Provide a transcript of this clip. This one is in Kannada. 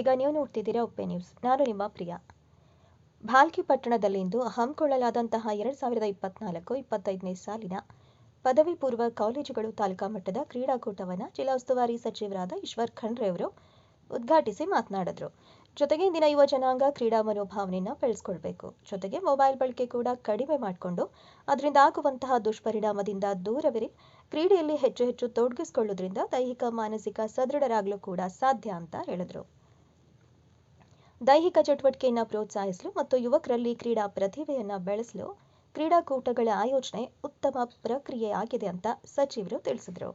ಈಗ ನೀವು ನೋಡ್ತಿದ್ದೀರಾ ಉಪ್ಪೆ ನ್ಯೂಸ್. ನಾನು ನಿಮ್ಮ ಪ್ರಿಯಾ. ಭಾಲ್ಕಿ ಪಟ್ಟಣದಲ್ಲಿಂದು ಹಮ್ಮಿಕೊಳ್ಳಲಾದಂತಹ 2024-25ನೇ ಸಾಲಿನ ಪದವಿ ಪೂರ್ವ ಕಾಲೇಜುಗಳು ತಾಲೂಕಾ ಮಟ್ಟದ ಕ್ರೀಡಾಕೂಟವನ್ನು ಜಿಲ್ಲಾ ಉಸ್ತುವಾರಿ ಸಚಿವರಾದ ಈಶ್ವರ್ ಖಂಡ್ರೆ ಅವರು ಉದ್ಘಾಟಿಸಿ ಮಾತನಾಡಿದರು. ಜೊತೆಗೆ ಇಂದಿನ ಯುವ ಜನಾಂಗ ಕ್ರೀಡಾ ಮನೋಭಾವನೆಯನ್ನು ಬೆಳೆಸ್ಕೊಳ್ಬೇಕು. ಜೊತೆಗೆ ಮೊಬೈಲ್ ಬಳಕೆ ಕೂಡ ಕಡಿಮೆ ಮಾಡಿಕೊಂಡು ಅದರಿಂದ ಆಗುವಂತಹ ದುಷ್ಪರಿಣಾಮದಿಂದ ದೂರವಿರಿ. ಕ್ರೀಡೆಯಲ್ಲಿ ಹೆಚ್ಚು ತೊಡಗಿಸಿಕೊಳ್ಳುವುದರಿಂದ ದೈಹಿಕ ಮಾನಸಿಕ ಸದೃಢರಾಗಲು ಕೂಡ ಸಾಧ್ಯ ಅಂತ ಹೇಳಿದರು. ದೈಹಿಕ ಚಟುವಟಿಕೆಯನ್ನು ಪ್ರೋತ್ಸಾಹಿಸಲು ಮತ್ತು ಯುವಕರಲ್ಲಿ ಕ್ರೀಡಾ ಪ್ರತಿಭೆಯನ್ನು ಬೆಳೆಸಲು ಕ್ರೀಡಾಕೂಟಗಳ ಆಯೋಜನೆ ಉತ್ತಮ ಪ್ರಕ್ರಿಯೆಯಾಗಿದೆ ಅಂತ ಸಚಿವರು ತಿಳಿಸಿದರು.